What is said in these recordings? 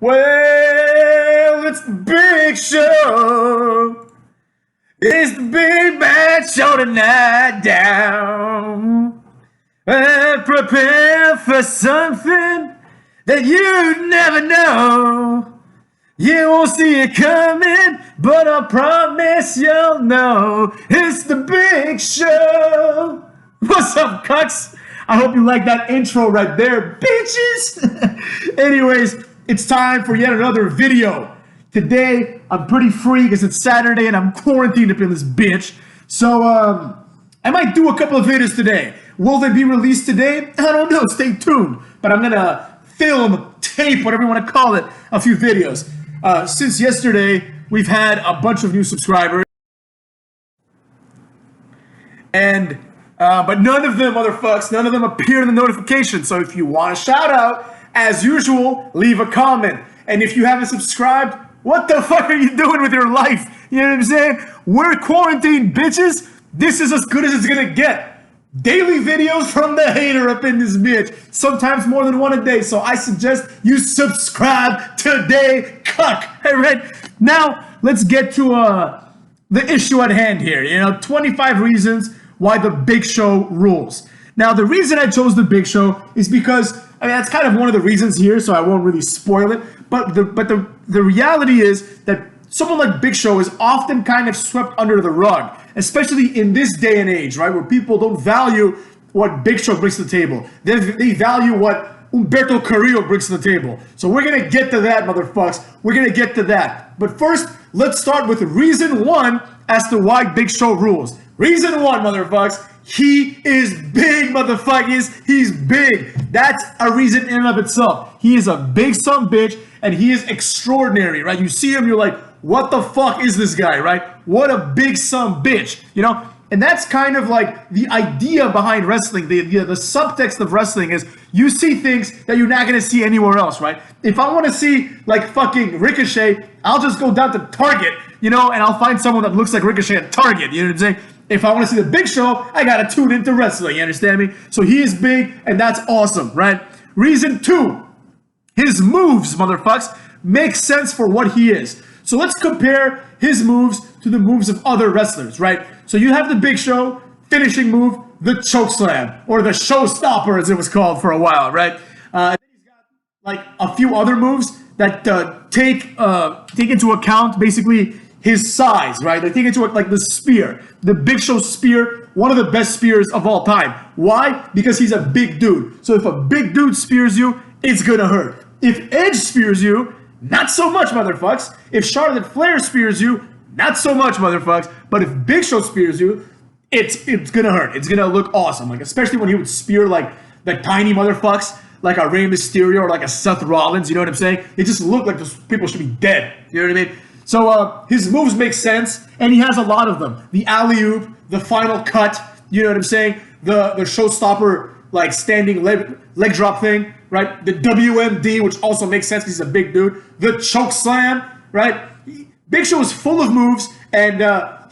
Well, it's the big show. It's the big bad show tonight down. And prepare for something that you never know. You won't see it coming, but I promise you'll know. It's the big show. What's up, cucks? I hope you like that intro right there, bitches. Anyways, it's time for yet another video. Today, I'm pretty free because it's Saturday and I'm quarantined up in this bitch. So, I might do a couple of videos today. Will they be released today? I don't know. Stay tuned. But I'm going to film, tape, whatever you want to call it, a few videos. Since yesterday, we've had a bunch of new subscribers. And, but none of them, motherfucks, none of them appear in the notification. So if you want a shout out, as usual, leave a comment. And if you haven't subscribed, what the fuck are you doing with your life? You know what I'm saying? We're quarantined, bitches. This is as good as it's gonna get. Daily videos from the hater up in this bitch. Sometimes more than one a day. So I suggest you subscribe today, cuck. All right. Now, let's get to the issue at hand here. 25 reasons why the Big Show rules. Now, the reason I chose the Big Show is because, that's kind of one of the reasons here, so I won't really spoil it. But the reality is that someone like Big Show is often kind of swept under the rug, especially in this day and age, right, where people don't value what Big Show brings to the table. They value what Humberto Carrillo brings to the table. So we're going to get to that, motherfucks. We're going to get to that. But first, let's start with reason one as to why Big Show rules. Reason one, motherfuckers. He is big, motherfuckers. He's big. That's a reason in and of itself. He is a big son bitch, and he is extraordinary, right? You see him, you're like, what the fuck is this guy, right? What a big son bitch, And that's kind of like the idea behind wrestling. The subtext of wrestling is you see things that you're not going to see anywhere else, right? If I want to see like fucking Ricochet, I'll just go down to Target, and I'll find someone that looks like Ricochet at Target, you know what I'm saying? If I want to see the Big Show, I got to tune into wrestling, you understand me? So he is big, and that's awesome, right? Reason two, his moves, motherfucks, make sense for what he is. So let's compare his moves to the moves of other wrestlers, right? So you have the Big Show, finishing move, the choke slam, or the showstopper as it was called for a while, right? And then he's got like a few other moves that take into account basically his size, right? They take into like the spear, the Big Show spear, one of the best spears of all time. Why? Because he's a big dude. So if a big dude spears you, it's gonna hurt. If Edge spears you, not so much, motherfucks. If Charlotte Flair spears you, not so much, motherfucks. But if Big Show spears you, it's gonna hurt. It's gonna look awesome. Like, especially when he would spear like the tiny motherfucks, like a Rey Mysterio or like a Seth Rollins, you know what I'm saying? It just looked like those people should be dead. You know what I mean? So his moves make sense, and he has a lot of them. The alley-oop, the final cut, you know what I'm saying? The showstopper, like standing leg drop thing, right? The WMD, which also makes sense because he's a big dude. The choke slam, right? Big Show is full of moves, and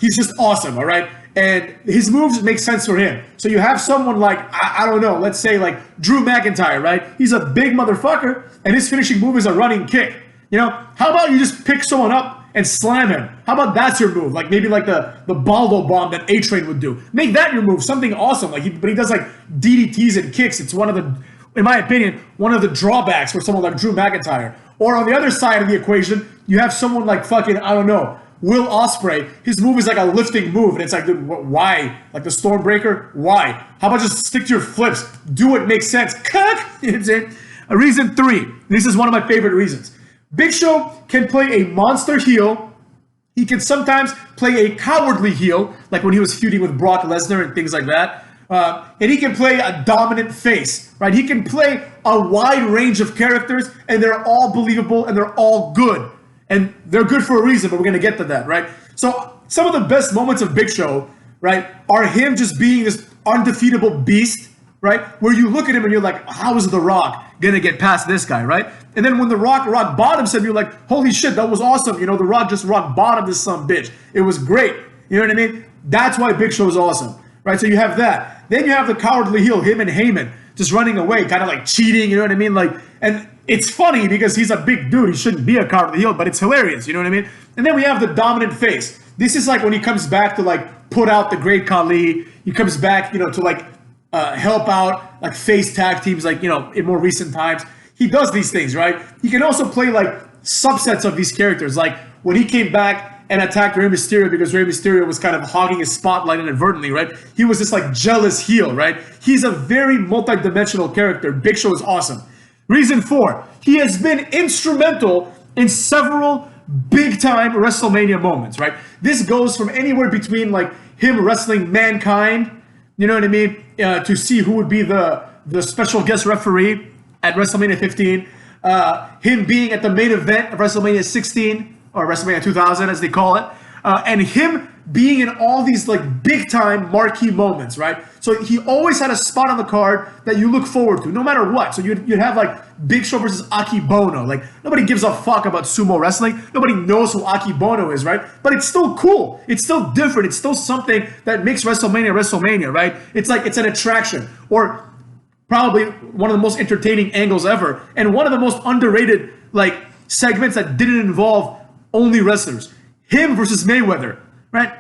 he's just awesome, all right? And his moves make sense for him. So you have someone like, I don't know, let's say like Drew McIntyre, right? He's a big motherfucker, and his finishing move is a running kick. How about you just pick someone up and slam him? How about that's your move? Like maybe like the Baldo bomb that A-Train would do. Make that your move, something awesome. But he does like DDTs and kicks. It's one of the, in my opinion, one of the drawbacks for someone like Drew McIntyre. Or on the other side of the equation, you have someone like fucking, I don't know, Will Ospreay. His move is like a lifting move, and it's like, dude, why? Like the Stormbreaker? Why? How about just stick to your flips? Do what makes sense. Cuck! You know what I'm saying? Reason three. This is one of my favorite reasons. Big Show can play a monster heel. He can sometimes play a cowardly heel, like when he was feuding with Brock Lesnar and things like that. And he can play a dominant face, right? He can play a wide range of characters, and they're all believable, and they're all good. And they're good for a reason, but we're going to get to that, right? So some of the best moments of Big Show, right, are him just being this undefeatable beast, right? Where you look at him and you're like, how is The Rock going to get past this guy, right? And then when The Rock bottoms him, you're like, holy shit, that was awesome. The Rock just rock bottomed this son bitch. It was great. You know what I mean? That's why Big Show is awesome, right? So you have that. Then you have the cowardly heel, him and Heyman, just running away, kind of like cheating, you know what I mean? Like, and it's funny because he's a big dude. He shouldn't be a cowardly heel, but it's hilarious. You know what I mean? And then we have the dominant face. This is like when he comes back to like put out the Great Khali. He comes back, to like help out like face tag teams, like, in more recent times. He does these things, right? He can also play like subsets of these characters. Like when he came back and attacked Rey Mysterio because Rey Mysterio was kind of hogging his spotlight inadvertently, right? He was this like jealous heel, right? He's a very multi-dimensional character. Big Show is awesome. Reason 4, he has been instrumental in several big-time WrestleMania moments, right? This goes from anywhere between like him wrestling Mankind, you know what I mean, to see who would be the special guest referee at WrestleMania 15, him being at the main event of WrestleMania 16, or WrestleMania 2000 as they call it, and him being in all these like big-time marquee moments, right? So he always had a spot on the card that you look forward to, no matter what. So you'd have like Big Show versus Akibono. Like nobody gives a fuck about sumo wrestling. Nobody knows who Akibono is, right? But it's still cool. It's still different. It's still something that makes WrestleMania, right? It's like it's an attraction, or probably one of the most entertaining angles ever, and one of the most underrated like segments that didn't involve only wrestlers. Him versus Mayweather, right?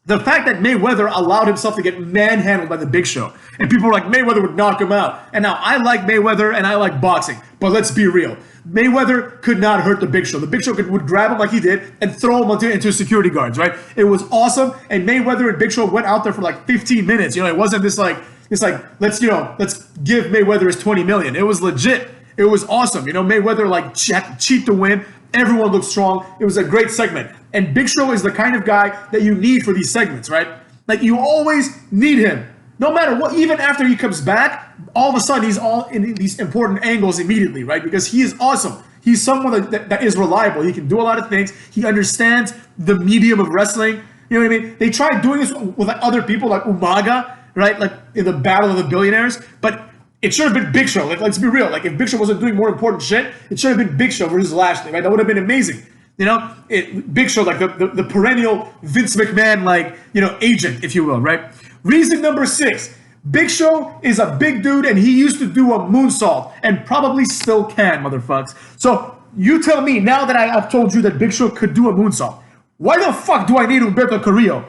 The fact that Mayweather allowed himself to get manhandled by the Big Show, and people were like, Mayweather would knock him out. And now I like Mayweather and I like boxing, but let's be real. Mayweather could not hurt the Big Show. The Big Show would grab him like he did and throw him into security guards, right? It was awesome, and Mayweather and Big Show went out there for like 15 minutes. It wasn't this like, it's like, let's give Mayweather his 20 million. It was legit. It was awesome. Mayweather like cheat to win. Everyone looked strong. It was a great segment. And Big Show is the kind of guy that you need for these segments, right? Like you always need him. No matter what, even after he comes back, all of a sudden he's all in these important angles immediately, right? Because he is awesome. He's someone that is reliable. He can do a lot of things. He understands the medium of wrestling. You know what I mean? They tried doing this with like other people like Umaga, right? Like in the Battle of the Billionaires. But it should have been Big Show. Like, let's be real. Like if Big Show wasn't doing more important shit, it should have been Big Show versus Lashley, right? That would have been amazing. Big Show, like the perennial Vince McMahon, like, agent, if you will, right? Reason number 6, Big Show is a big dude and he used to do a moonsault and probably still can, motherfucks. So you tell me, now that I've told you that Big Show could do a moonsault, why the fuck do I need Humberto Carrillo?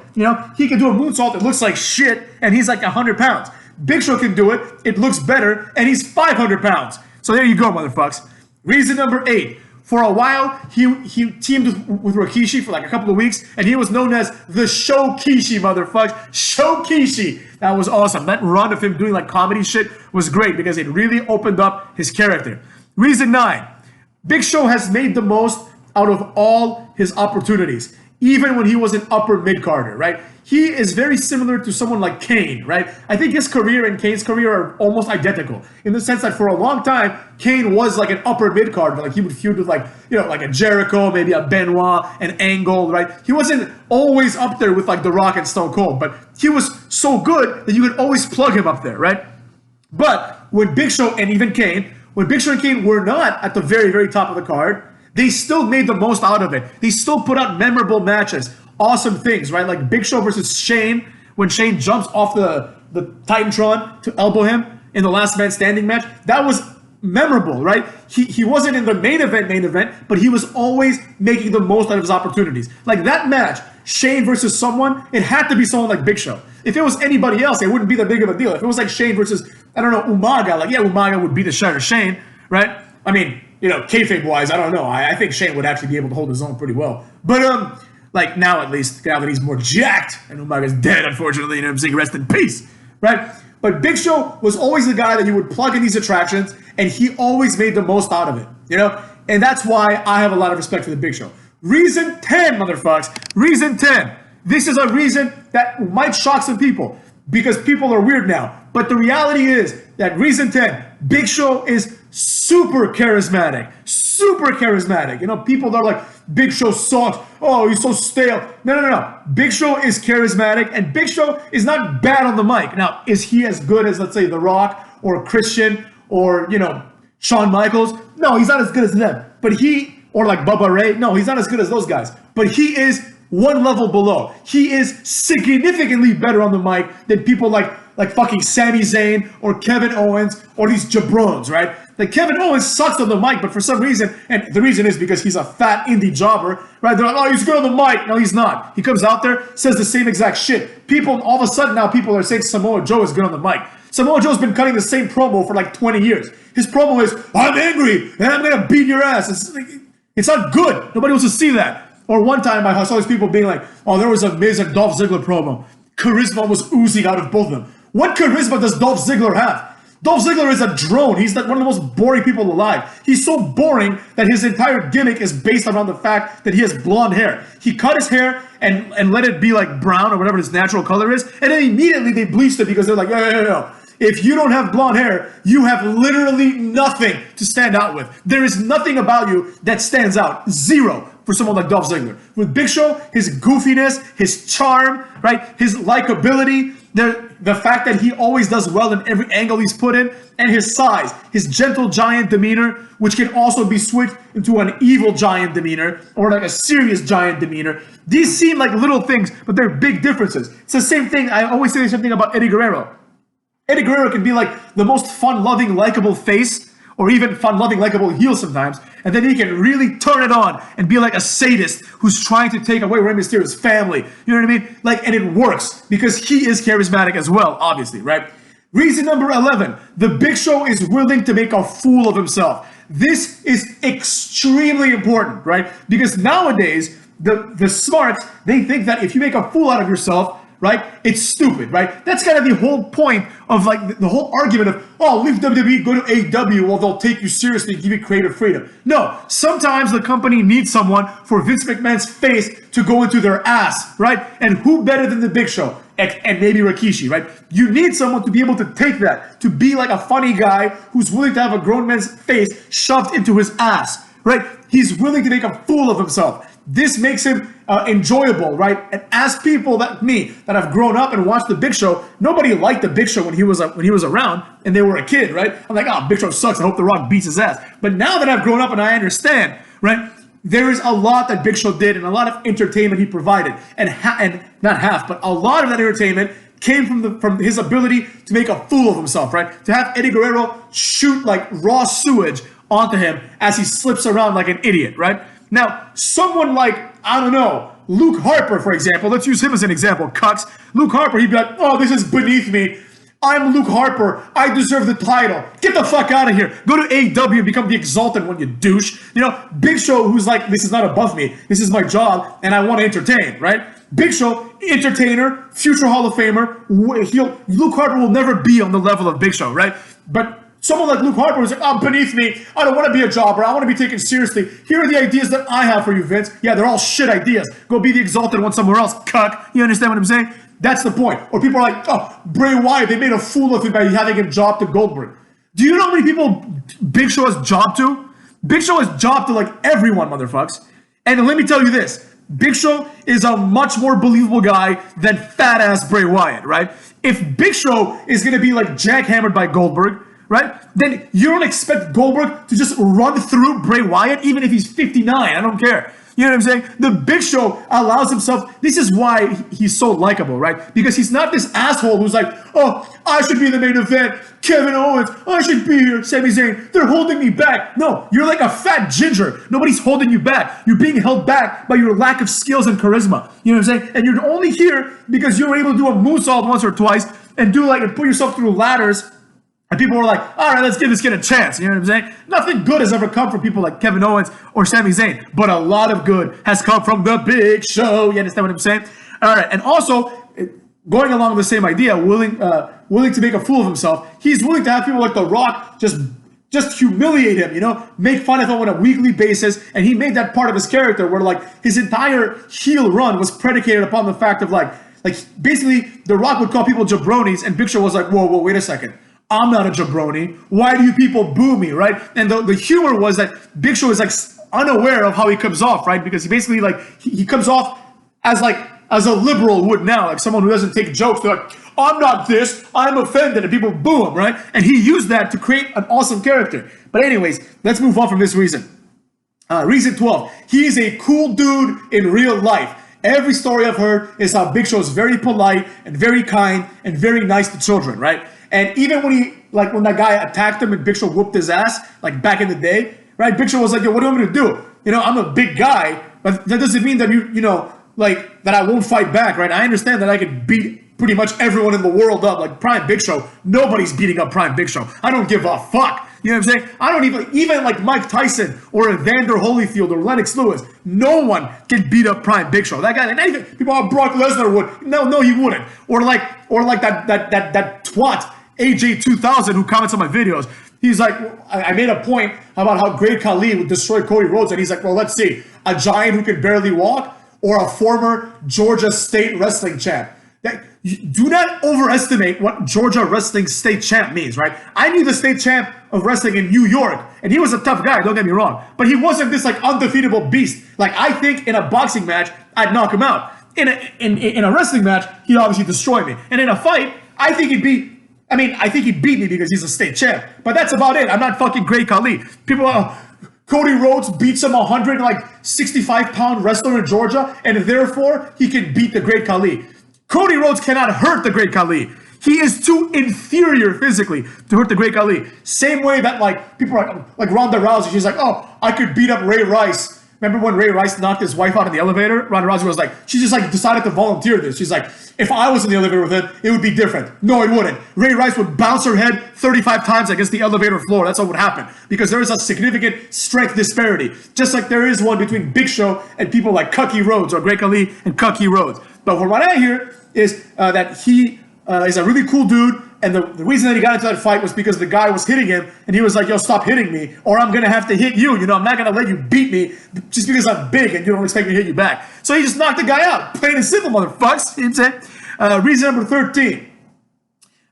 He can do a moonsault that looks like shit and he's like 100 pounds. Big Show can do it, it looks better, and he's 500 pounds. So there you go, motherfucks. Reason number 8. For a while, he teamed with Rikishi for like a couple of weeks, and he was known as the Show-Kishi, motherfuckers. Show-Kishi. That was awesome. That run of him doing like comedy shit was great because it really opened up his character. Reason 9. Big Show has made the most out of all his opportunities, even when he was an upper mid-carder, right? He is very similar to someone like Kane, right? I think his career and Kane's career are almost identical in the sense that for a long time, Kane was like an upper mid-carder. Like he would feud with like a Jericho, maybe a Benoit, an Angle, right? He wasn't always up there with like The Rock and Stone Cold, but he was so good that you could always plug him up there, right? But when Big Show and even Kane, when Big Show and Kane were not at the very, very top of the card, they still made the most out of it. They still put out memorable matches. Awesome things, right? Like Big Show versus Shane, when Shane jumps off the Titantron to elbow him in the last man standing match. That was memorable, right? He wasn't in the main event, but he was always making the most out of his opportunities. Like that match, Shane versus someone, it had to be someone like Big Show. If it was anybody else, it wouldn't be that big of a deal. If it was like Shane versus, I don't know, Umaga, like yeah, Umaga would beat the shit out of Shane, right? I mean, kayfabe-wise, I don't know. I think Shane would actually be able to hold his own pretty well. But like now at least, now that he's more jacked, and Umaga's dead, unfortunately, I'm saying rest in peace, right? But Big Show was always the guy that you would plug in these attractions, and he always made the most out of it, And that's why I have a lot of respect for the Big Show. Reason 10, motherfuckers. Reason 10. This is a reason that might shock some people, because people are weird now. But the reality is that reason 10, Big Show is super charismatic. Super charismatic. People are like, Big Show sucks. Oh, he's so stale. No. Big Show is charismatic, and Big Show is not bad on the mic. Now, is he as good as, let's say, The Rock or Christian or, Shawn Michaels? No, he's not as good as them. But or like Bubba Ray. No, he's not as good as those guys. But he is one level below. He is significantly better on the mic than people like fucking Sami Zayn or Kevin Owens or these jabrones, right? Like Kevin Owens sucks on the mic, but for some reason, and the reason is because he's a fat indie jobber, right? They're like, oh, he's good on the mic. No, he's not. He comes out there, says the same exact shit. People, all of a sudden now people are saying Samoa Joe is good on the mic. Samoa Joe's been cutting the same promo for like 20 years. His promo is, I'm angry and I'm going to beat your ass. It's not good. Nobody wants to see that. Or one time I saw these people being like, oh, there was a Miz and Dolph Ziggler promo. Charisma was oozing out of both of them. What charisma does Dolph Ziggler have? Dolph Ziggler is a drone. He's like one of the most boring people alive. He's so boring that his entire gimmick is based around the fact that he has blonde hair. He cut his hair and let it be like brown or whatever his natural color is, and then immediately they bleached it because they're like, yo. If you don't have blonde hair, you have literally nothing to stand out with. There is nothing about you that stands out. Zero for someone like Dolph Ziggler. With Big Show, his goofiness, his charm, right? His likability, the fact that he always does well in every angle he's put in, and his size, his gentle giant demeanor, which can also be switched into an evil giant demeanor or like a serious giant demeanor. These seem like little things, but they're big differences. It's the same thing. I always say the same thing about Eddie Guerrero. Eddie Guerrero can be like the most fun-loving, likable face, or even fun-loving, likable heel sometimes, and then he can really turn it on and be like a sadist who's trying to take away Rey Mysterio's family. You know what I mean? Like, and it works because he is charismatic as well, obviously, right? Reason number 11, the Big Show is willing to make a fool of himself. This is extremely important, right? Because nowadays, the smarts, they think that if you make a fool out of yourself, right, it's stupid, right? That's kind of the whole point of like the whole argument of, oh, leave WWE, go to AEW, well, they'll take you seriously, give you creative freedom. No, sometimes the company needs someone for Vince McMahon's face to go into their ass, right? And who better than the Big Show? And maybe Rikishi, right? You need someone to be able to take that, to be like a funny guy who's willing to have a grown man's face shoved into his ass, right? He's willing to make a fool of himself. This makes him enjoyable, right? And as people that have grown up and watched the Big Show, nobody liked the Big Show when he was around and they were a kid, right? I'm like, oh, Big Show sucks. I hope The Rock beats his ass. But now that I've grown up and I understand, right? There is a lot that Big Show did and a lot of entertainment he provided, and not half, but a lot of that entertainment came from his ability to make a fool of himself, right? To have Eddie Guerrero shoot like raw sewage onto him as he slips around like an idiot, right? Now, someone like, I don't know, Luke Harper, for example, let's use him as an example, cucks. Luke Harper, he'd be like, oh, this is beneath me. I'm Luke Harper. I deserve the title. Get the fuck out of here. Go to AEW and become the Exalted One, you douche. You know, Big Show, who's like, this is not above me. This is my job, and I want to entertain, right? Big Show, entertainer, future Hall of Famer. Luke Harper will never be on the level of Big Show, right? But someone like Luke Harper is like, oh, beneath me. I don't want to be a jobber. I want to be taken seriously. Here are the ideas that I have for you, Vince. Yeah, they're all shit ideas. Go be the Exalted One somewhere else, cuck. You understand what I'm saying? That's the point. Or people are like, oh, Bray Wyatt, they made a fool of him by having him job to Goldberg. Do you know how many people Big Show has jobbed to? Big Show has jobbed to like everyone, motherfucks. And let me tell you this. Big Show is a much more believable guy than fat-ass Bray Wyatt, right? If Big Show is going to be like jackhammered by Goldberg, right? Then you don't expect Goldberg to just run through Bray Wyatt, even if he's 59. I don't care. You know what I'm saying? The Big Show allows himself, this is why he's so likable, right? Because he's not this asshole who's like, oh, I should be the main event. Kevin Owens, I should be here. Sami Zayn, they're holding me back. No, you're like a fat ginger. Nobody's holding you back. You're being held back by your lack of skills and charisma. You know what I'm saying? And you're only here because you were able to do a moonsault once or twice and put yourself through ladders. And people were like, all right, let's give this kid a chance. You know what I'm saying? Nothing good has ever come from people like Kevin Owens or Sami Zayn, but a lot of good has come from the Big Show. You understand what I'm saying? All right. And also, going along the same idea, willing to make a fool of himself, he's willing to have people like The Rock just humiliate him, you know, make fun of him on a weekly basis. And he made that part of his character where like his entire heel run was predicated upon the fact of like basically The Rock would call people jabronis, and Big Show was like, whoa, wait a second. I'm not a jabroni. Why do you people boo me, right? And the humor was that Big Show is like unaware of how he comes off, right? Because he basically like he comes off as a liberal would now, like someone who doesn't take jokes. They're like, I'm not this, I'm offended, and people boo him, right? And he used that to create an awesome character. But anyways, let's move on from this reason. Reason 12, he's a cool dude in real life. Every story I've heard is how Big Show is very polite and very kind and very nice to children, right? And even when that guy attacked him and Big Show whooped his ass, like back in the day, right? Big Show was like, yo, what do you want me to do? You know, I'm a big guy, but that doesn't mean that like that I won't fight back, right? I understand that I could beat pretty much everyone in the world up, like Prime Big Show. Nobody's beating up Prime Big Show. I don't give a fuck. You know what I'm saying? I don't even like Mike Tyson or Evander Holyfield or Lennox Lewis. No one can beat up Prime Big Show. That guy, and even people, Brock Lesnar would. No, he wouldn't. Or like that twat AJ 2000 who comments on my videos. He's like, I made a point about how Great Khali would destroy Cody Rhodes, and he's like, well, let's see, a giant who can barely walk or a former Georgia State wrestling champ. Do not overestimate what Georgia wrestling state champ means, right? I knew the state champ of wrestling in New York, and he was a tough guy, don't get me wrong, but he wasn't this like undefeatable beast. Like, I think in a boxing match, I'd knock him out. In a wrestling match, he'd obviously destroy me. And in a fight, I think he'd beat me because he's a state champ. But that's about it. I'm not fucking Great Khali. People are, Cody Rhodes beats some 165-pound wrestler in Georgia, and therefore he can beat the Great Khali. Cody Rhodes cannot hurt the Great Khali. He is too inferior physically to hurt the Great Khali. Same way that like people are like Ronda Rousey. She's like, oh, I could beat up Ray Rice. Remember when Ray Rice knocked his wife out in the elevator? Ronda Rousey was like, she just like decided to volunteer this. She's like, if I was in the elevator with him, it would be different. No, it wouldn't. Ray Rice would bounce her head 35 times against the elevator floor. That's what would happen. Because there is a significant strength disparity. Just like there is one between Big Show and people like Cucky Rhodes or Great Khali and Cucky Rhodes. But from what I hear is that he is a really cool dude. And the reason that he got into that fight was because the guy was hitting him, and he was like, yo, stop hitting me, or I'm going to have to hit you. You know, I'm not going to let you beat me just because I'm big and you don't expect me to hit you back. So he just knocked the guy out. Plain and simple, motherfucks. You know what I'm saying? Reason number 13.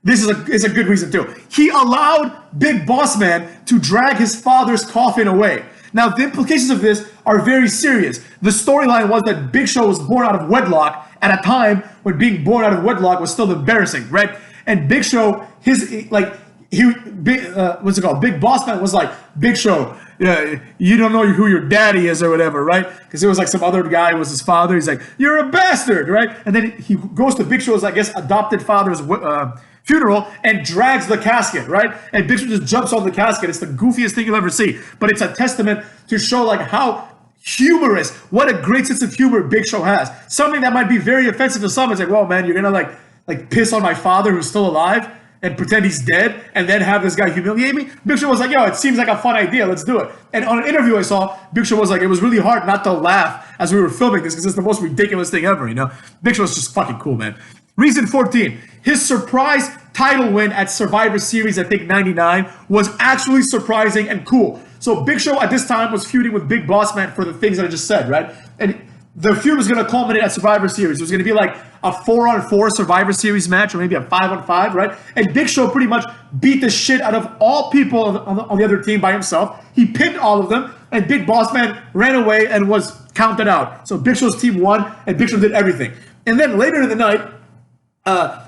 This is a good reason, too. He allowed Big Boss Man to drag his father's coffin away. Now, the implications of this are very serious. The storyline was that Big Show was born out of wedlock at a time when being born out of wedlock was still embarrassing, right? And Big Show, Big Boss Man was like, Big Show, you don't know who your daddy is or whatever, right? Because it was like some other guy was his father. He's like, you're a bastard, right? And then he goes to Big Show's, I guess, adopted father's funeral and drags the casket, right? And Big Show just jumps on the casket. It's the goofiest thing you'll ever see. But it's a testament to show like how humorous, what a great sense of humor Big Show has. Something that might be very offensive to some. It's like, well, man, you're gonna like piss on my father who's still alive and pretend he's dead and then have this guy humiliate me? Big Show was like, yo, it seems like a fun idea. Let's do it. And on an interview I saw, Big Show was like, it was really hard not to laugh as we were filming this because it's the most ridiculous thing ever, you know? Big Show's just fucking cool, man. Reason 14, his surprise title win at Survivor Series, I think 99, was actually surprising and cool. So Big Show at this time was feuding with Big Boss Man for the things that I just said, right? And the feud was going to culminate at Survivor Series. It was going to be like a 4-on-4 Survivor Series match or maybe a 5-on-5, right? And Big Show pretty much beat the shit out of all people on the other team by himself. He pinned all of them, and Big Boss Man ran away and was counted out. So Big Show's team won, and Big Show did everything. And then later in the night,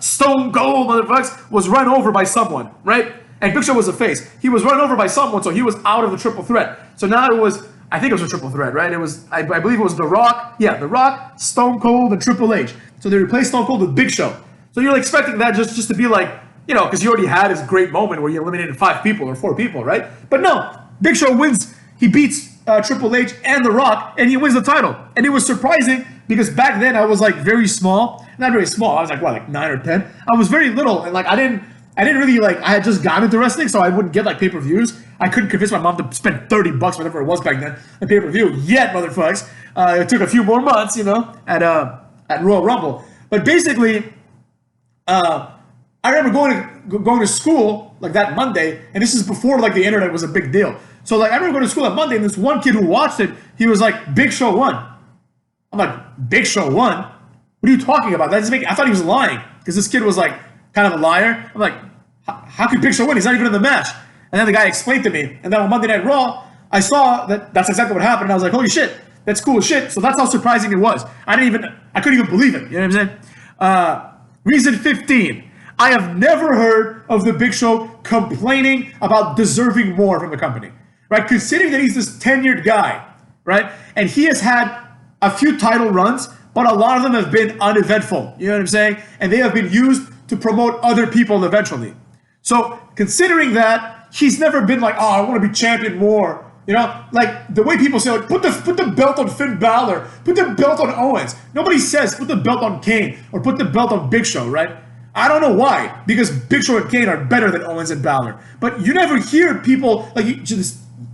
Stone Cold, motherfuckers, was run over by someone, right? And Big Show was a face. He was run over by someone, so he was out of the triple threat. So now it was, I think it was a triple threat, right? It was, I believe it was The Rock. Yeah, The Rock, Stone Cold, and Triple H. So they replaced Stone Cold with Big Show. So you're expecting that just to be like, you know, because he already had his great moment where he eliminated 5 people or 4 people, right? But no, Big Show wins. He beats Triple H and The Rock, and he wins the title. And it was surprising because back then I was like very small. Not very small. I was like, what, like 9 or 10? I was very little, and like I didn't really like, I had just gotten into wrestling, so I wouldn't get like pay-per-views. I couldn't convince my mom to spend $30, whatever it was back then, on pay-per-view. Yet, motherfucks. It took a few more months, you know, at Royal Rumble. But basically, I remember going to school like that Monday, and this is before like the internet was a big deal. So like I remember going to school on Monday, and this one kid who watched it, he was like, Big Show won. I'm like, Big Show won? What are you talking about? That doesn't make, I thought he was lying because this kid was like kind of a liar. I'm like, how could Big Show win? He's not even in the match. And then the guy explained to me. And then on Monday Night Raw, I saw that that's exactly what happened. And I was like, holy shit, that's cool as shit. So that's how surprising it was. I couldn't even believe it. You know what I'm saying? Reason 15. I have never heard of the Big Show complaining about deserving more from the company. Right? Considering that he's this tenured guy, right? And he has had a few title runs, but a lot of them have been uneventful. You know what I'm saying? And they have been used to promote other people eventually. So considering that, he's never been like, oh, I want to be champion more. You know, like the way people say, like, put the belt on Finn Balor, put the belt on Owens. Nobody says put the belt on Kane or put the belt on Big Show, right? I don't know why, because Big Show and Kane are better than Owens and Balor. But you never hear people like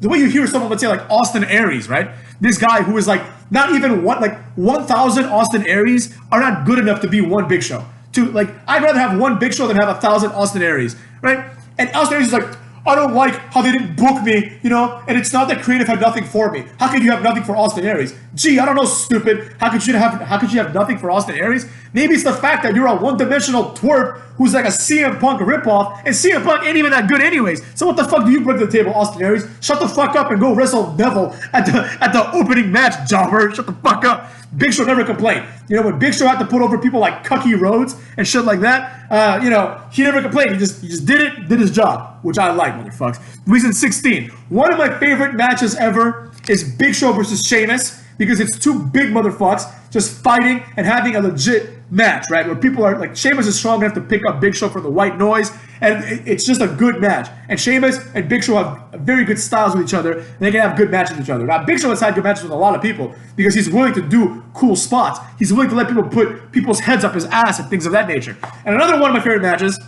the way you hear someone, let's say like Austin Aries, right? This guy who is like not even 1,000 Austin Aries are not good enough to be one Big Show. I'd rather have one Big Show than have 1,000 Austin Aries, right? And Austin Aries is like, I don't like how they didn't book me, you know, and it's not that creative had nothing for me. How could you have nothing for Austin Aries? Gee, I don't know, stupid. How could you have nothing for Austin Aries? Maybe it's the fact that you're a one-dimensional twerp who's like a CM Punk ripoff, and CM Punk ain't even that good anyways. So what the fuck do you bring to the table, Austin Aries? Shut the fuck up and go wrestle Neville at the opening match, jobber. Shut the fuck up. Big Show never complained. You know, when Big Show had to put over people like Cucky Rhodes and shit like that, you know, he never complained. He just did his job, which I like, motherfucks. Reason 16. One of my favorite matches ever is Big Show versus Sheamus, because it's two big motherfucks just fighting and having a legit match, right? Where people are like, Sheamus is strong enough to pick up Big Show from the white noise, and it's just a good match. And Sheamus and Big Show have very good styles with each other, and they can have good matches with each other. Now, Big Show has had good matches with a lot of people because he's willing to do cool spots. He's willing to let people put people's heads up his ass and things of that nature. And another one of my favorite matches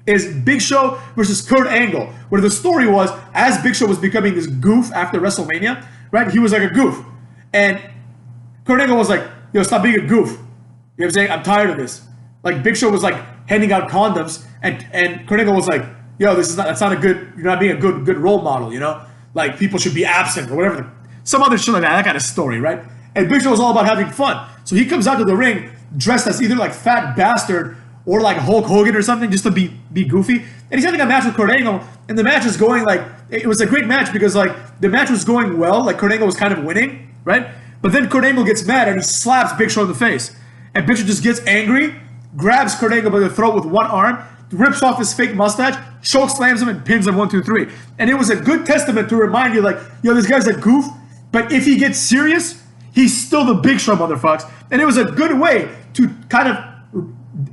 is Big Show versus Kurt Angle, where the story was, as Big Show was becoming this goof after WrestleMania, right? He was like a goof. And Kurt Angle was like, yo, stop being a goof. You know what I'm saying? I'm tired of this. Like, Big Show was like handing out condoms, and Kurt Angle was like, yo, that's not a good, you're not being a good role model, you know? Like, people should be absent or whatever. Some other shit like that kind of story, right? And Big Show was all about having fun. So he comes out to the ring dressed as either like Fat Bastard or like Hulk Hogan or something, just to be goofy. And he's having a match with Kurt Angle, and the match is going like, it was a great match because like the match was going well, like Kurt Angle was kind of winning, right? But then Kurt Angle gets mad and he slaps Big Show in the face. And Big Show just gets angry, grabs Kurt Angle by the throat with one arm, rips off his fake mustache, choke slams him, and pins him 1, 2, 3. And it was a good testament to remind you, like, yo, this guy's a goof, but if he gets serious, he's still the Big Show, motherfucks. And it was a good way to kind of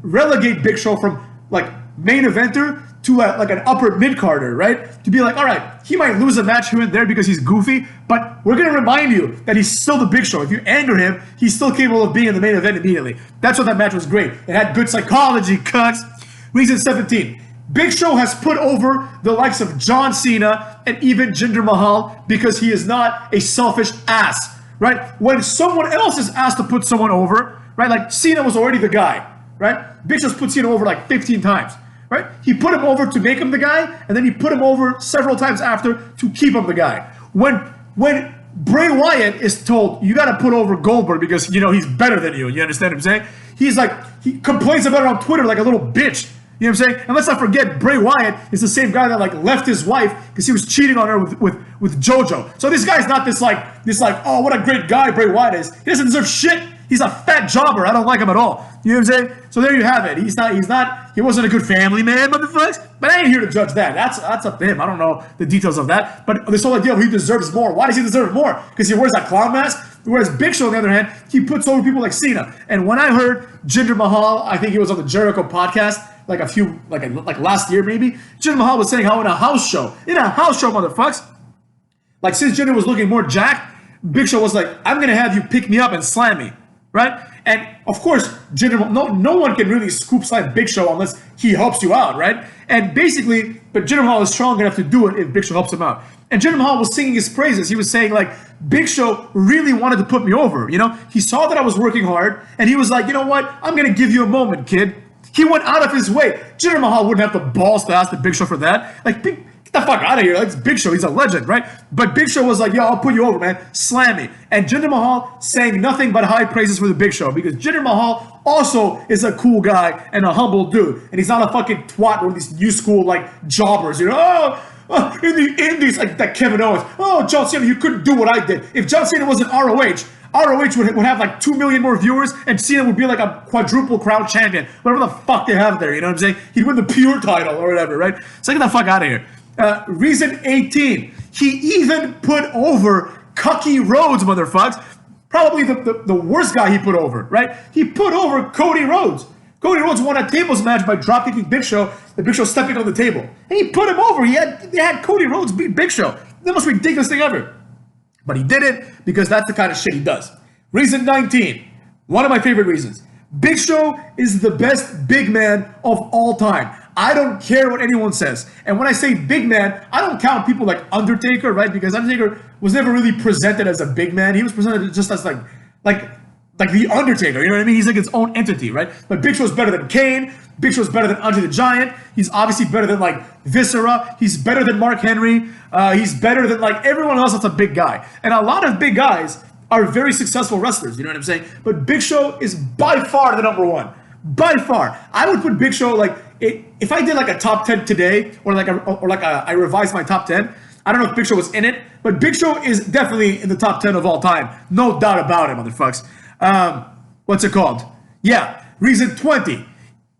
relegate Big Show from like main eventer to like an upper mid-carder, right? To be like, all right, he might lose a match here and there because he's goofy, but we're going to remind you that he's still the Big Show. If you anger him, he's still capable of being in the main event immediately. That's why that match was great. It had good psychology cuts. Reason 17. Big Show has put over the likes of John Cena and even Jinder Mahal because he is not a selfish ass, right? When someone else is asked to put someone over, right? Like Cena was already the guy, right? Big Show's put Cena over like 15 times. Right? He put him over to make him the guy, and then he put him over several times after to keep him the guy. When Bray Wyatt is told, you got to put over Goldberg because, you know, he's better than you. You understand what I'm saying? He's like, he complains about it on Twitter like a little bitch. You know what I'm saying? And let's not forget, Bray Wyatt is the same guy that like left his wife because he was cheating on her with JoJo. So this guy's not this like, oh, what a great guy Bray Wyatt is. He doesn't deserve shit. He's a fat jobber. I don't like him at all. You know what I'm saying? So there you have it. He wasn't a good family man, motherfuckers. But I ain't here to judge that. That's up to him. I don't know the details of that. But this whole idea of he deserves more. Why does he deserve more? Because he wears that clown mask? Whereas Big Show, on the other hand, he puts over people like Cena. And when I heard Jinder Mahal, I think he was on the Jericho podcast, like last year maybe, Jinder Mahal was saying how in a house show, motherfuckers, like since Jinder was looking more jacked, Big Show was like, I'm going to have you pick me up and slam me. Right? And of course, no one can really scoop slam Big Show unless he helps you out, right? And basically, but Jinder Mahal is strong enough to do it if Big Show helps him out. And Jinder Mahal was singing his praises. He was saying like, Big Show really wanted to put me over. You know, he saw that I was working hard, and he was like, you know what? I'm gonna give you a moment, kid. He went out of his way. Jinder Mahal wouldn't have the balls to ask the Big Show for that. Like, get the fuck out of here. Like, it's Big Show. He's a legend, right? But Big Show was like, yo, I'll put you over, man. Slam me. And Jinder Mahal sang nothing but high praises for the Big Show because Jinder Mahal also is a cool guy and a humble dude. And he's not a fucking twat or these new school, like, jobbers, you know? Oh, in the Indies, like that Kevin Owens. Oh, John Cena, you couldn't do what I did. If John Cena was in ROH would have like 2 million more viewers, and Cena would be like a quadruple crown champion. Whatever the fuck they have there, you know what I'm saying? He'd win the pure title or whatever, right? So get the fuck out of here. Reason 18. He even put over Cucky Rhodes, motherfuckers. Probably the worst guy he put over, right? He put over Cody Rhodes. Cody Rhodes won a tables match by dropkicking Big Show, the Big Show stepping on the table. And he put him over. They had Cody Rhodes beat Big Show. The most ridiculous thing ever. But he did it because that's the kind of shit he does. Reason 19. One of my favorite reasons. Big Show is the best big man of all time. I don't care what anyone says. And when I say big man, I don't count people like Undertaker, right? Because Undertaker was never really presented as a big man. He was presented just as like the Undertaker, you know what I mean? He's like its own entity, right? But Big Show's better than Kane. Big Show's better than Andre the Giant. He's obviously better than like Viscera. He's better than Mark Henry. He's better than like everyone else that's a big guy. And a lot of big guys are very successful wrestlers, you know what I'm saying? But Big Show is by far the number one. By far. I would put Big Show like, if I did like a top 10 today, I revised my top 10, I don't know if Big Show was in it, but Big Show is definitely in the top 10 of all time. No doubt about it, motherfucks. What's it called? Yeah, reason 20.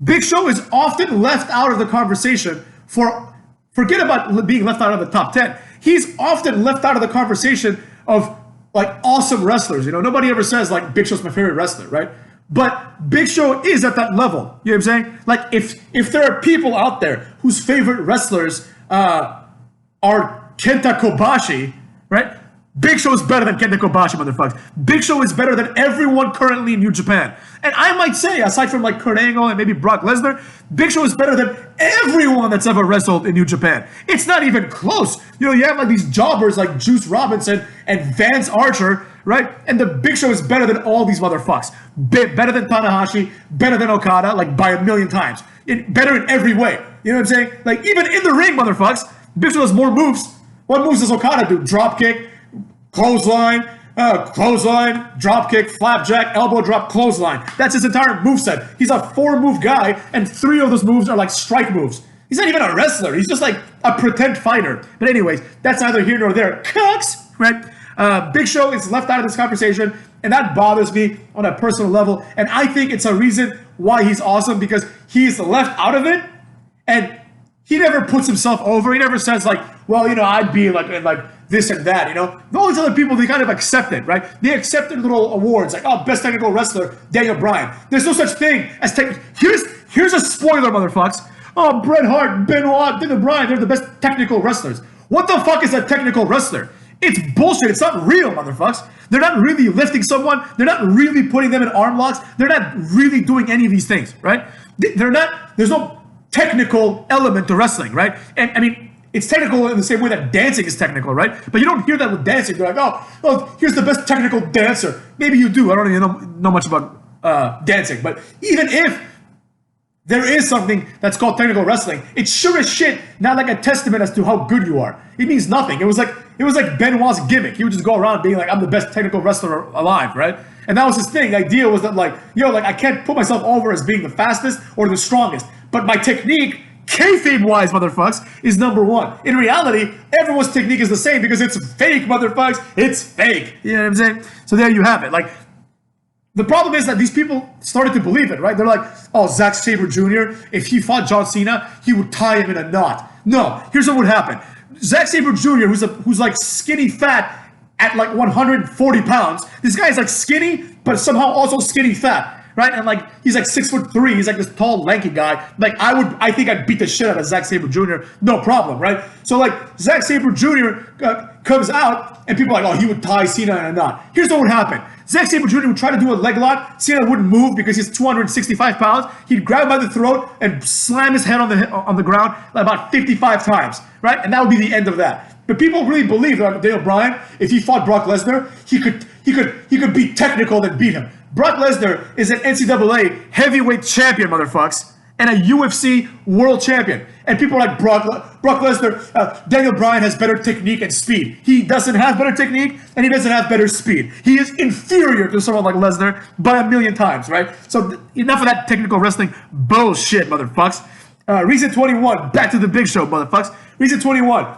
Big Show is often left out of the conversation forget about being left out of the top 10. He's often left out of the conversation of like awesome wrestlers. You know, nobody ever says like Big Show's my favorite wrestler, right? But Big Show is at that level. You know what I'm saying? Like if there are people out there whose favorite wrestlers are Kenta Kobashi, right? Big Show is better than Kenta Kobashi, motherfuckers. Big Show is better than everyone currently in New Japan. And I might say, aside from like Kurt Angle and maybe Brock Lesnar, Big Show is better than everyone that's ever wrestled in New Japan. It's not even close. You know, you have like these jobbers like Juice Robinson and Vance Archer, right? And the Big Show is better than all these motherfuckers. Better than Tanahashi, better than Okada, like by a million times. Better in every way. You know what I'm saying? Like even in the ring, motherfuckers, Big Show has more moves. What moves does Okada do? Drop kick, clothesline, drop kick, flapjack, elbow drop, clothesline. That's his entire moveset. He's a 4-move guy, and 3 of those moves are like strike moves. He's not even a wrestler. He's just like a pretend fighter. But anyways, that's neither here nor there. Cooks, right? Big Show is left out of this conversation, and that bothers me on a personal level. And I think it's a reason why he's awesome, because he's left out of it, and he never puts himself over. He never says like, well, you know, I'd be like this and that, you know. All these other people, they kind of accept it, right? They accepted little awards like, oh, best technical wrestler, Daniel Bryan. There's no such thing as here's a spoiler, motherfuckers. Oh, Bret Hart, Benoit, Daniel Bryan, they're the best technical wrestlers. What the fuck is a technical wrestler? It's bullshit. It's not real, motherfuckers. They're not really lifting someone. They're not really putting them in arm locks. They're not really doing any of these things, right? There's no technical element to wrestling, right? And I mean, it's technical in the same way that dancing is technical, right? But you don't hear that with dancing. They're like, oh, here's the best technical dancer. Maybe you do. I don't even know much about dancing. But even if there is something that's called technical wrestling, it's sure as shit not like a testament as to how good you are. It means nothing. It was like Benoit's gimmick. He would just go around being like, I'm the best technical wrestler alive, right? And that was his thing. The idea was that like, I can't put myself over as being the fastest or the strongest, but my technique, kayfabe-wise, motherfuckers, is number one. In reality, everyone's technique is the same because it's fake, motherfuckers. It's fake. You know what I'm saying? So there you have it. Like, the problem is that these people started to believe it, right? They're like, oh, Zack Sabre Jr., if he fought John Cena, he would tie him in a knot. No, here's what would happen. Zack Sabre Jr., who's like skinny fat at like 140 pounds. This guy is like skinny, but somehow also skinny fat. Right? And like, he's like 6'3". He's like this tall, lanky guy. Like, I think I'd beat the shit out of Zack Sabre Jr. No problem, right? So like, Zack Sabre Jr. Comes out, and people are like, oh, he would tie Cena in a knot. Here's what would happen. Zack Sabre Jr. would try to do a leg lock. Cena wouldn't move because he's 265 pounds. He'd grab him by the throat and slam his head on the ground about 55 times, right? And that would be the end of that. But people really believe that Daniel Bryan, if he fought Brock Lesnar, he could be technical and beat him. Brock Lesnar is an NCAA heavyweight champion, motherfucks, and a UFC world champion. And people are like, Brock Lesnar, Daniel Bryan has better technique and speed. He doesn't have better technique, and he doesn't have better speed. He is inferior to someone like Lesnar by a million times, right? So enough of that technical wrestling bullshit, motherfucks. Reason 21, back to the Big Show, motherfucks. Reason 21,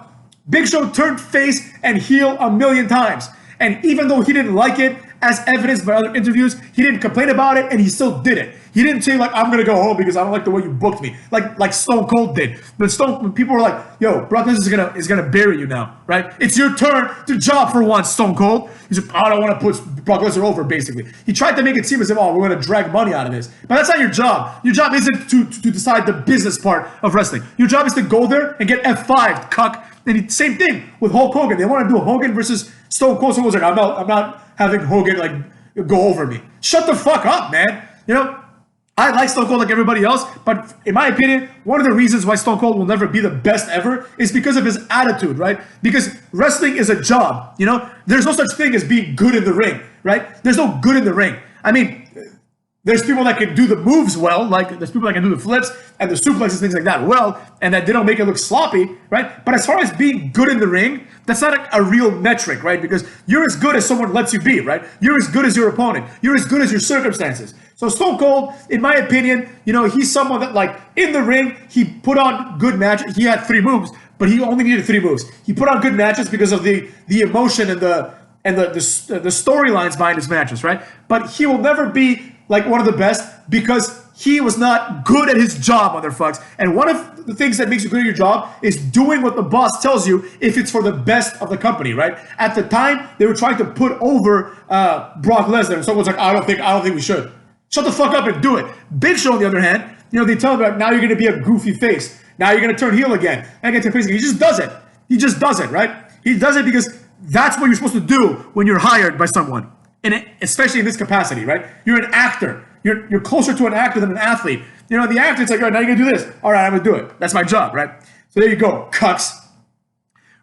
Big Show turned face and heel a million times. And even though he didn't like it, as evidenced by other interviews, he didn't complain about it and he still did it. He didn't say like, I'm gonna go home because I don't like the way you booked me, like Stone Cold did. But when people were like, yo, Brock Lesnar is gonna bury you now, right? It's your turn to job for once, Stone Cold. He's like, I don't want to put Brock Lesnar over, basically. He tried to make it seem as if, oh, we're gonna drag money out of this. But that's not your job. Your job isn't to decide the business part of wrestling. Your job is to go there and get F5'd, cuck. And same thing with Hulk Hogan. They want to do Hogan versus Stone Cold. Someone was like, I'm not having Hogan like go over me. Shut the fuck up, man. You know, I like Stone Cold like everybody else, but in my opinion, one of the reasons why Stone Cold will never be the best ever is because of his attitude, right? Because wrestling is a job, you know? There's no such thing as being good in the ring, right? There's no good in the ring. I mean, there's people that can do the moves well, like there's people that can do the flips and the suplexes, things like that well, and that they don't make it look sloppy, right? But as far as being good in the ring, that's not a real metric, right? Because you're as good as someone lets you be, right? You're as good as your opponent. You're as good as your circumstances. So Stone Cold, in my opinion, you know, he's someone that like in the ring, he put on good matches. He had 3 moves, but he only needed 3 moves. He put on good matches because of the emotion and the storylines behind his matches, right? But he will never be like one of the best because he was not good at his job, motherfucks. And one of the things that makes you good at your job is doing what the boss tells you if it's for the best of the company, right? At the time, they were trying to put over Brock Lesnar, and someone's like, I don't think we should. Shut the fuck up and do it. Big Show, on the other hand, you know, they tell him about now you're going to be a goofy face. Now you're going to turn heel again. And get to face again. He just does it. He just does it, right? He does it because that's what you're supposed to do when you're hired by someone. And especially in this capacity, right? You're an actor. You're closer to an actor than an athlete. You know, the actor, it's like, all right, now you're going to do this. All right, I'm going to do it. That's my job, right? So there you go, cucks.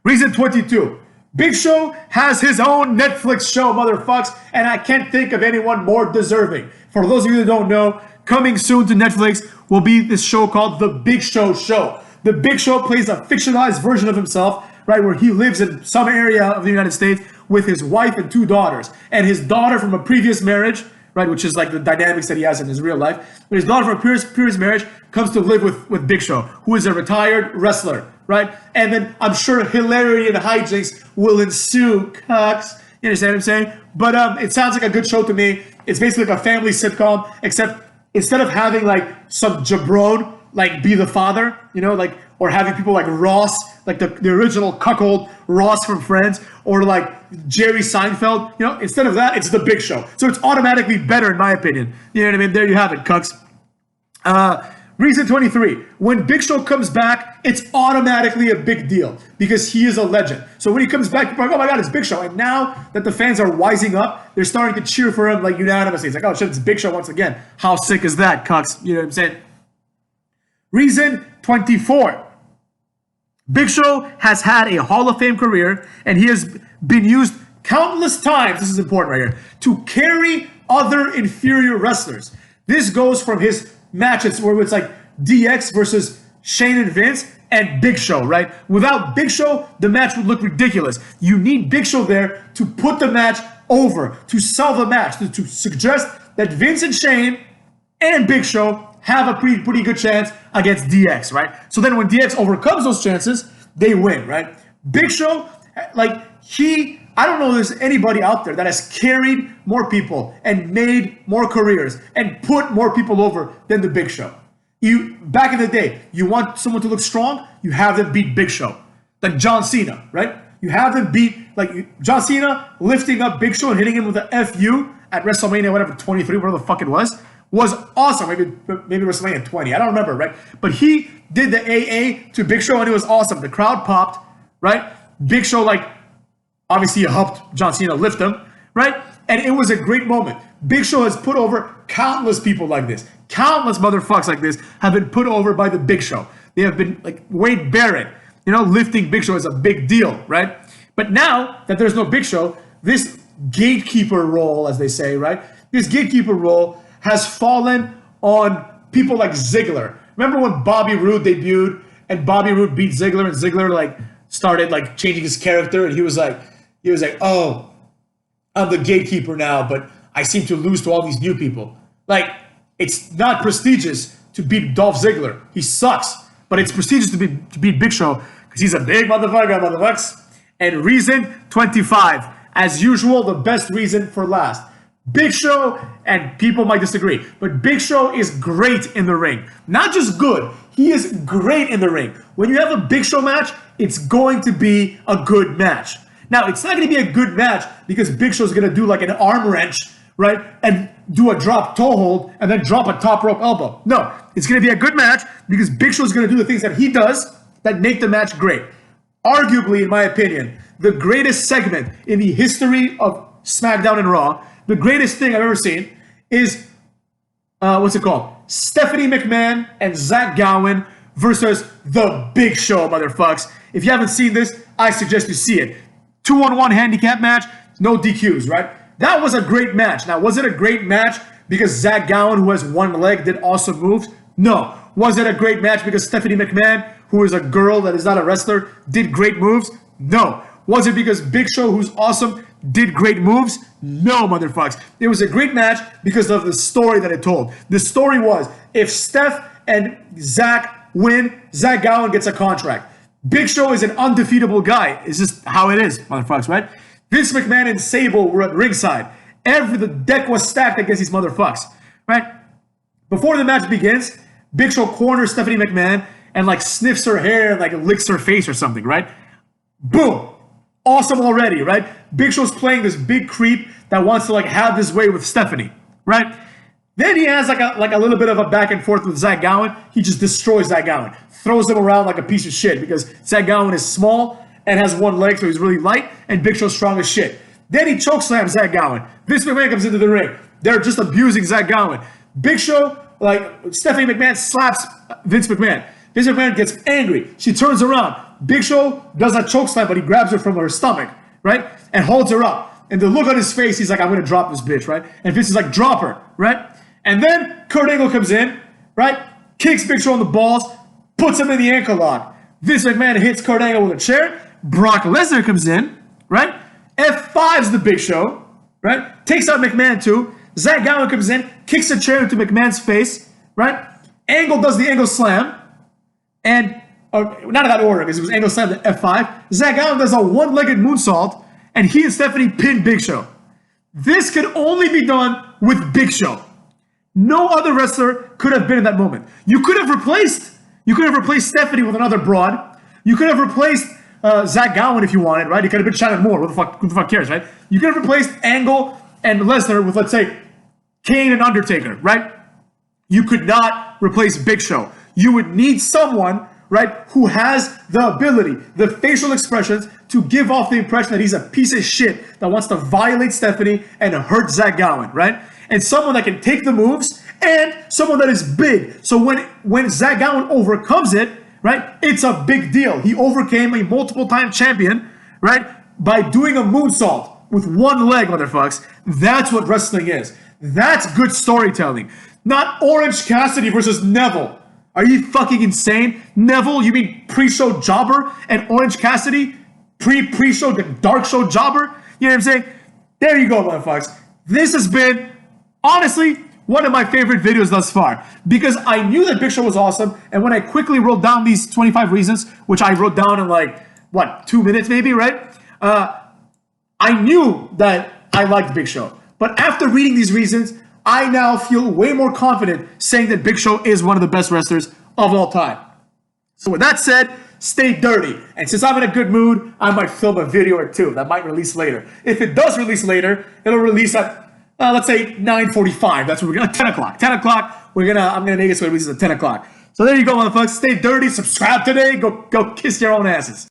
Reason 22. Big Show has his own Netflix show, motherfucks, and I can't think of anyone more deserving. For those of you that don't know, coming soon to Netflix will be this show called The Big Show Show. The Big Show plays a fictionalized version of himself, right, where he lives in some area of the United States with his wife and 2 daughters. And his daughter from a previous marriage, right, which is like the dynamics that he has in his real life. But his daughter from a previous marriage comes to live with Big Show, who is a retired wrestler, right? And then I'm sure hilarity and hijinks will ensue, cucks. You understand what I'm saying? But it sounds like a good show to me. It's basically like a family sitcom, except instead of having like some jabron, like be the father, you know, like, or having people like Ross, like the original cuckold Ross from Friends, or like Jerry Seinfeld, you know, instead of that, it's The Big Show. So it's automatically better in my opinion. You know what I mean? There you have it, cucks. Reason 23, when Big Show comes back, it's automatically a big deal because he is a legend. So when he comes back, people are like, oh my God, it's Big Show. And now that the fans are wising up, they're starting to cheer for him like unanimously. It's like, oh shit, it's Big Show once again. How sick is that, cucks? You know what I'm saying? Reason 24, Big Show has had a Hall of Fame career and he has been used countless times, this is important right here, to carry other inferior wrestlers. This goes from his matches where it's like DX versus Shane and Vince and Big Show, right? Without Big Show, the match would look ridiculous. You need Big Show there to put the match over, to sell the match, to suggest that Vince and Shane and Big Show have a pretty good chance against DX, right? So then when DX overcomes those chances, they win, right? Big Show, like I don't know if there's anybody out there that has carried more people and made more careers and put more people over than the Big Show. Back in the day, you want someone to look strong, you have them beat Big Show. Like John Cena, right? You have them beat, like John Cena lifting up Big Show and hitting him with a FU at WrestleMania, whatever, 23, whatever the fuck it was awesome. Maybe WrestleMania 20, I don't remember, right? But he did the AA to Big Show and it was awesome. The crowd popped, right? Big Show, like, obviously, helped John Cena lift him, right? And it was a great moment. Big Show has put over countless people like this. Countless motherfuckers like this have been put over by the Big Show. They have been, like, Wade Barrett, you know, lifting Big Show is a big deal, right? But now that there's no Big Show, this gatekeeper role, as they say, right? This gatekeeper role has fallen on people like Ziggler. Remember when Bobby Roode debuted and Bobby Roode beat Ziggler and Ziggler, like, started, like, changing his character and he was like, oh, I'm the gatekeeper now, but I seem to lose to all these new people. Like, it's not prestigious to beat Dolph Ziggler. He sucks. But it's prestigious to beat Big Show because he's a big motherfucker. And reason 25. As usual, the best reason for last. Big Show, and people might disagree, but Big Show is great in the ring. Not just good, he is great in the ring. When you have a Big Show match, it's going to be a good match. Now, it's not going to be a good match because Big Show's going to do like an arm wrench, right? And do a drop toe hold and then drop a top rope elbow. No, it's going to be a good match because Big Show's going to do the things that he does that make the match great. Arguably, in my opinion, the greatest segment in the history of SmackDown and Raw, the greatest thing I've ever seen is, what's it called? Stephanie McMahon and Zach Gowen versus The Big Show, motherfucks. If you haven't seen this, I suggest you see it. 2-on-1 handicap match, no DQs, right? That was a great match. Now, was it a great match because Zach Gowen, who has one leg, did awesome moves? No. Was it a great match because Stephanie McMahon, who is a girl that is not a wrestler, did great moves? No. Was it because Big Show, who's awesome, did great moves? No, motherfucks. It was a great match because of the story that it told. The story was, if Steph and Zach win, Zach Gowen gets a contract. Big Show is an undefeatable guy. It's just how it is, motherfuckers, right? Vince McMahon and Sable were at ringside. The deck was stacked against these motherfuckers, right? Before the match begins, Big Show corners Stephanie McMahon and like sniffs her hair and like licks her face or something, right? Boom. Awesome already, right? Big Show's playing this big creep that wants to like have his way with Stephanie, right? Then he has like a little bit of a back and forth with Zach Gowen. He just destroys Zach Gowen. Throws him around like a piece of shit because Zach Gowen is small and has one leg, so he's really light, and Big Show's strong as shit. Then he chokeslams Zach Gowen. Vince McMahon comes into the ring. They're just abusing Zach Gowen. Big Show, like Stephanie McMahon slaps Vince McMahon. Vince McMahon gets angry. She turns around. Big Show does a chokeslam, but he grabs her from her stomach, right? And holds her up. And the look on his face, he's like, I'm going to drop this bitch, right? And Vince is like, drop her, right? And then Kurt Angle comes in, right? Kicks Big Show in the balls, puts him in the ankle lock. Vince McMahon hits Kurt Angle with a chair. Brock Lesnar comes in, right? F5's the Big Show, right? Takes out McMahon too. Zach Gowen comes in, kicks a chair into McMahon's face, right? Angle does the Angle Slam. And, not in that order, because it was Angle Slam to F5. Zach Gowen does a one-legged moonsault, and he and Stephanie pin Big Show. This could only be done with Big Show. No other wrestler could have been in that moment. You could have replaced Stephanie with another broad. You could have replaced Zach Gowen if you wanted, right? You could have been Shannon Moore. Who the fuck cares, right? You could have replaced Angle and Lesnar with, let's say, Kane and Undertaker, right? You could not replace Big Show. You would need someone, right, who has the ability, the facial expressions to give off the impression that he's a piece of shit that wants to violate Stephanie and hurt Zach Gowen, right? And someone that can take the moves and someone that is big. So when Zach Gowen overcomes it, right, it's a big deal. He overcame a multiple-time champion, right, by doing a moonsault with one leg, motherfucks. That's what wrestling is. That's good storytelling. Not Orange Cassidy versus Neville. Are you fucking insane? Neville, you mean pre-show jobber? And Orange Cassidy, pre-show, the dark show jobber? You know what I'm saying? There you go, motherfuckers. This has been, honestly, one of my favorite videos thus far. Because I knew that Big Show was awesome, and when I quickly wrote down these 25 reasons, which I wrote down in like, 2 minutes maybe, right? I knew that I liked Big Show. But after reading these reasons, I now feel way more confident saying that Big Show is one of the best wrestlers of all time. So with that said, stay dirty. And since I'm in a good mood, I might film a video or two that might release later. If it does release later, it'll release at, let's say 9:45. That's what we're gonna, 10 o'clock. 10 o'clock, I'm gonna make it so it releases at 10 o'clock. So there you go, motherfuckers. Stay dirty, subscribe today, go kiss your own asses.